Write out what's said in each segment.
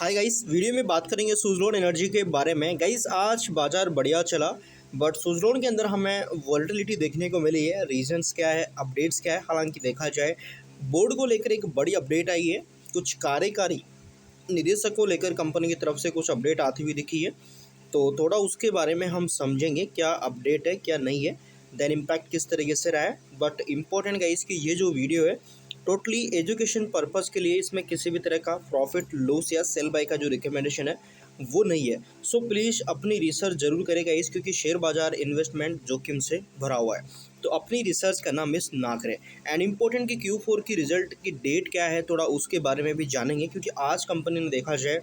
Hi guys, video में बात करेंगे सुज़लोन एनर्जी के बारे में। गाइस आज बाज़ार बढ़िया चला, बट सुज़लोन के अंदर हमें वोलेटिलिटी देखने को मिली है। रीजंस क्या है, अपडेट्स क्या है? हालांकि देखा जाए बोर्ड को लेकर एक बड़ी अपडेट आई है। कुछ कार्यकारी निदेशक को लेकर कंपनी की तरफ से कुछ अपडेट आती हुई दिखी है, तो थोड़ा उसके बारे में हम समझेंगे क्या अपडेट है क्या नहीं है, देन इम्पैक्ट किस तरीके से रहा है। बट इम्पोर्टेंट गाइस कि ये जो वीडियो है टोटली एजुकेशन पर्पस के लिए, इसमें किसी भी तरह का प्रॉफिट लॉस या सेल बाय का जो रिकमेंडेशन है वो नहीं है। सो प्लीज़ अपनी रिसर्च जरूर करेगा इस, क्योंकि शेयर बाजार इन्वेस्टमेंट जोखिम से भरा हुआ है, तो अपनी रिसर्च करना मिस ना करें। एंड इम्पोर्टेंट कि Q4 की रिजल्ट की डेट क्या है, थोड़ा उसके बारे में भी जानेंगे, क्योंकि आज कंपनी ने देखा जाए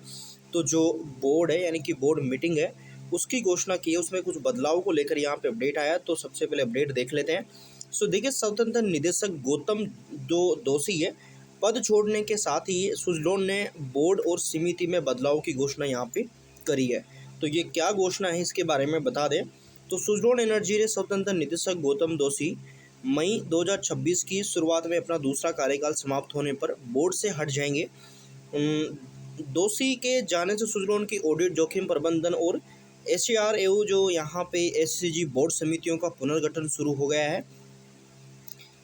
तो जो बोर्ड है यानी कि बोर्ड मीटिंग है उसकी घोषणा की है, उसमें कुछ बदलाव को लेकर यहाँ पे अपडेट आया। तो सबसे पहले अपडेट देख लेते हैं। सो देखिए, स्वतंत्र निदेशक गौतम जो दोषी है, पद छोड़ने के साथ ही सुज़लोन ने बोर्ड और समिति में बदलाव की घोषणा यहाँ पे करी है। तो ये क्या घोषणा है इसके बारे में बता दें तो सुज़लोन एनर्जी के स्वतंत्र निदेशक गौतम दोषी मई 2026 की शुरुआत में अपना दूसरा कार्यकाल समाप्त होने पर बोर्ड से हट जाएंगे। दोषी के जाने से सुज़लोन की ऑडिट, जोखिम प्रबंधन और SARAU जो यहाँ पे SCG बोर्ड समितियों का पुनर्गठन शुरू हो गया है।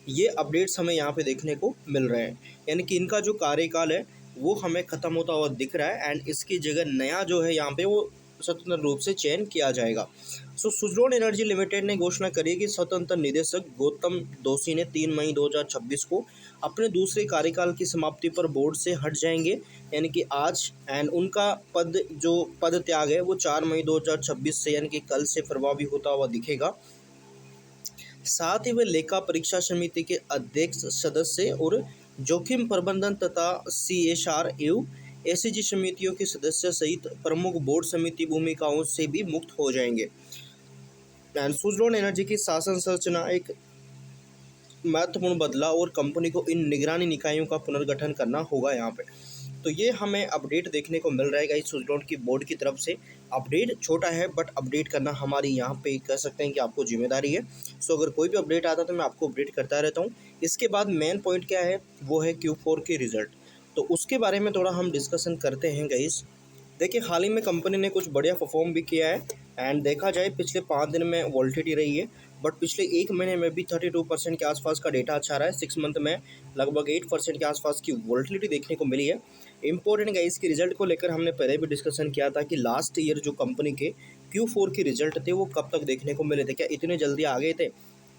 ये अपडेट्स हमें यहाँ पे देखने को मिल रहे हैं, यानी कि इनका जो कार्यकाल है वो हमें ख़त्म होता हुआ दिख रहा है, एंड इसकी जगह नया जो है यहाँ पे वो स्वतंत्र रूप से चयन किया जाएगा। सो सुज़लोन एनर्जी लिमिटेड ने घोषणा करी कि स्वतंत्र निदेशक गौतम दोषी ने 3 मई 2026 को अपने दूसरे कार्यकाल की समाप्ति पर बोर्ड से हट जाएंगे, यानी कि आज। एंड उनका पद त्याग है वो 4 मई 2026 से यानी कि कल से प्रभावी होता हुआ दिखेगा। साथ ही वे लेखा परीक्षा समिति के अध्यक्ष, सदस्य और जोखिम प्रबंधन तथा CSRAU SCG समितियों के सदस्य सहित प्रमुख बोर्ड समिति भूमिकाओं से भी मुक्त हो जाएंगे। एंड सुज़लोन एनर्जी की शासन संरचना एक महत्वपूर्ण बदलाव और कंपनी को इन निगरानी निकायों का पुनर्गठन करना होगा यहाँ पे। तो ये हमें अपडेट देखने को मिल रहा है इस सुज़लोन की बोर्ड की तरफ से। अपडेट छोटा है बट अपडेट करना हमारी यहाँ पे कह सकते हैं कि आपको जिम्मेदारी है। सो अगर कोई भी अपडेट आता है तो मैं आपको अपडेट करता रहता हूँ। इसके बाद मेन पॉइंट क्या है, वो है Q4 के रिजल्ट। तो उसके बारे में थोड़ा हम डिस्कशन करते हैं गाइस। देखिए, हाल ही में कंपनी ने कुछ बढ़िया परफॉर्म भी किया है, एंड देखा जाए पिछले 5 दिन में वोलेटिलिटी रही है, बट पिछले 1 महीने में भी 32% के आसपास का डेटा अच्छा रहा है। 6 मंथ में लगभग 8% के आसपास की वोलेटिलिटी देखने को मिली है। इंपॉर्टेंट है इसके रिजल्ट को लेकर हमने पहले भी डिस्कशन किया था कि लास्ट ईयर जो कंपनी के Q4 के रिजल्ट थे वो कब तक देखने को मिले थे, क्या इतने जल्दी आ गए थे?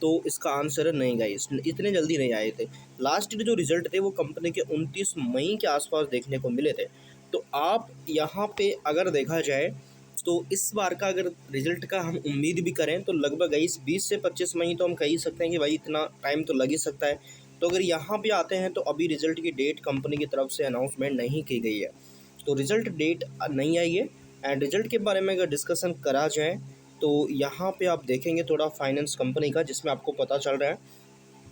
तो इसका आंसर है नहीं गाइस, इतने जल्दी नहीं आए थे। लास्ट ईयर जो रिजल्ट थे वो कंपनी के 29 मई के आसपास देखने को मिले थे। तो आप यहाँ पे अगर देखा जाए तो इस बार का अगर रिजल्ट का हम उम्मीद भी करें तो लगभग 20 से 25 मई तो हम कह ही सकते हैं कि भाई इतना टाइम तो लग ही सकता है। तो अगर यहाँ पे आते हैं तो अभी रिजल्ट की डेट कंपनी की तरफ से अनाउंसमेंट नहीं की गई है, तो रिजल्ट डेट नहीं आई है। एंड रिजल्ट के बारे में अगर डिस्कशन करा जाए तो यहाँ पे आप देखेंगे थोड़ा फाइनेंस कंपनी का, जिसमें आपको पता चल रहा है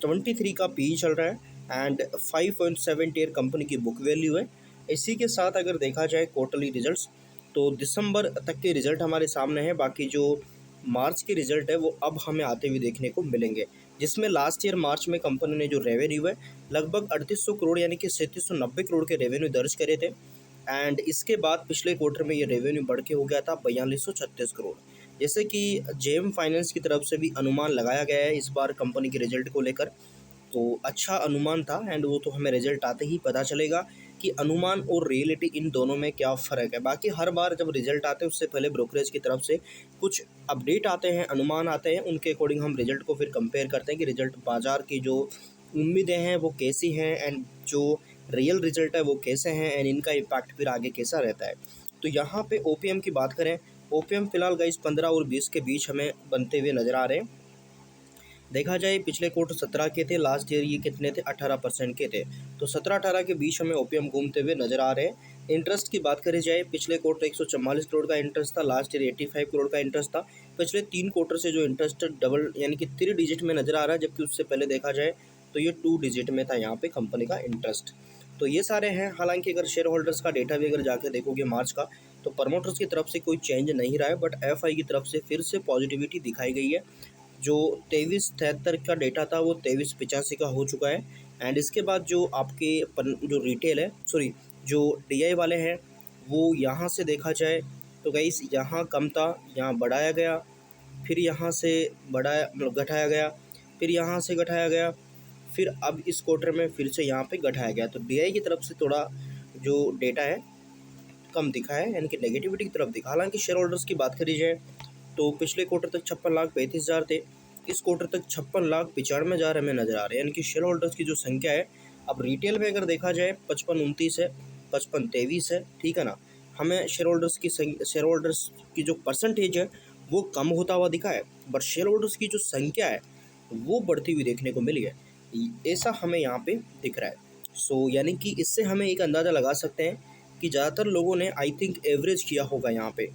23 का PE चल रहा है एंड 5.7 ईयर कंपनी की बुक वैल्यू है। इसी के साथ अगर देखा जाए क्वार्टरली रिजल्ट्स, तो दिसंबर तक के रिजल्ट हमारे सामने हैं। बाकी जो मार्च के रिजल्ट है वो अब हमें आते हुए देखने को मिलेंगे, जिसमें लास्ट ईयर मार्च में कंपनी ने जो रेवेन्यू है लगभग 3800 करोड़ यानी कि 3790 करोड़ के रेवेन्यू दर्ज करे थे। एंड इसके बाद पिछले क्वार्टर में ये रेवेन्यू बढ़ के हो गया था 4236 करोड़। जैसे कि JM फाइनेंस की तरफ से भी अनुमान लगाया गया है इस बार कंपनी के रिजल्ट को लेकर, तो अच्छा अनुमान था। एंड वो तो हमें रिजल्ट आते ही पता चलेगा कि अनुमान और रियलिटी इन दोनों में क्या फ़र्क है। बाकी हर बार जब रिजल्ट आते हैं उससे पहले ब्रोकरेज की तरफ से कुछ अपडेट आते हैं, अनुमान आते हैं, उनके अकॉर्डिंग हम रिजल्ट को फिर कंपेयर करते हैं कि रिजल्ट बाज़ार की जो उम्मीदें हैं वो कैसी हैं एंड जो रियल रिजल्ट है वो कैसे हैं, एंड इनका इम्पैक्ट फिर आगे कैसा रहता है। तो यहाँ पे OPM की बात करें, OPM फिलहाल गाइस 15 और 20 के बीच हमें बनते हुए नज़र आ रहे हैं। देखा जाए पिछले क्वार्टर 17 के थे, लास्ट ईयर ये कितने थे, 18% के थे। तो 17-18 के बीच हमें OPM घूमते हुए नजर आ रहे हैं। इंटरेस्ट की बात करी जाए, पिछले क्वार्टर 144 करोड़ का इंटरेस्ट था, लास्ट ईयर 85 करोड़ का इंटरेस्ट था। पिछले 3 क्वार्टर से जो इंटरेस्ट डबल यानी कि 3 डिजिट में नजर आ रहा है, जबकि उससे पहले देखा जाए तो ये 2 डिजिट में था यहाँ पे कंपनी का इंटरेस्ट। तो ये सारे हैं। हालांकि अगर शेयर होल्डर्स का डेटा भी अगर जाके देखोगे मार्च का, तो प्रमोटर्स की तरफ से कोई चेंज नहीं रहा है, बट FI की तरफ से फिर से पॉजिटिविटी दिखाई गई है। जो 2373 का डेटा था वो 2385 का हो चुका है। एंड इसके बाद जो आपके जो रिटेल है, सॉरी जो DI वाले हैं वो यहाँ से देखा जाए तो गाइस यहाँ कम था, यहाँ बढ़ाया गया, फिर यहाँ से बढ़ाया मतलब घटाया गया, फिर यहाँ से घटाया गया, फिर अब इस क्वार्टर में फिर से यहाँ पे घटाया गया। तो DI की तरफ से थोड़ा जो डेटा है कम दिखा है, यानी कि नेगेटिविटी की तरफ दिखा। हालांकि शेयर होल्डर्स की बात करी जाए तो पिछले क्वार्टर तक 56,35,000 थे, इस क्वार्टर तक 56,95,000 हमें नज़र आ रहे हैं। यानी कि शेयर होल्डर्स की जो संख्या है, अब रिटेल में अगर देखा जाए 55-29 है, 55-23 है, ठीक है ना। हमें शेयर होल्डर्स की जो परसेंटेज है वो कम होता हुआ दिखा है, बट शेयर होल्डर्स की जो संख्या है वो बढ़ती हुई देखने को मिली है, ऐसा हमें यहाँ पे दिख रहा है। सो यानी कि इससे हमें एक अंदाज़ा लगा सकते हैं कि ज़्यादातर लोगों ने आई थिंक एवरेज किया होगा यहाँ पे,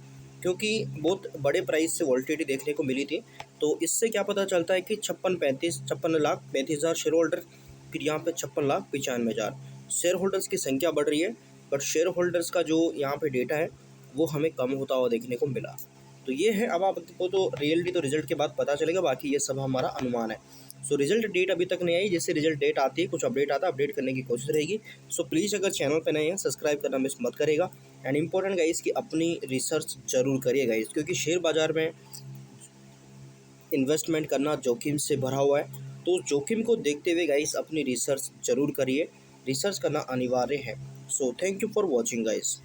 क्योंकि बहुत बड़े प्राइस से वॉल्टिलिटी देखने को मिली थी। तो इससे क्या पता चलता है कि 56,35,000 शेयर होल्डर, फिर यहाँ पे 56,95,000 शेयर होल्डर्स की संख्या बढ़ रही है, बट शेयर होल्डर्स का जो यहाँ पे डेटा है वो हमें कम होता हुआ देखने को मिला। तो ये है, अब आपको तो रियलिटी तो रिजल्ट के बाद पता चलेगा, बाकी ये सब हमारा अनुमान है। सो रिजल्ट डेट अभी तक नहीं आई, जैसे रिजल्ट डेट आती है, कुछ अपडेट आता है, अपडेट करने की कोशिश रहेगी। सो प्लीज़ अगर चैनल पे नए हैं सब्सक्राइब करना मिस मत करेगा। एंड इंपॉर्टेंट गाइस कि अपनी रिसर्च जरूर करिए गाइस, क्योंकि शेयर बाजार में इन्वेस्टमेंट करना जोखिम से भरा हुआ है। तो जोखिम को देखते हुए गाइस अपनी रिसर्च जरूर करिए, रिसर्च करना अनिवार्य है। So thank you for watching guys.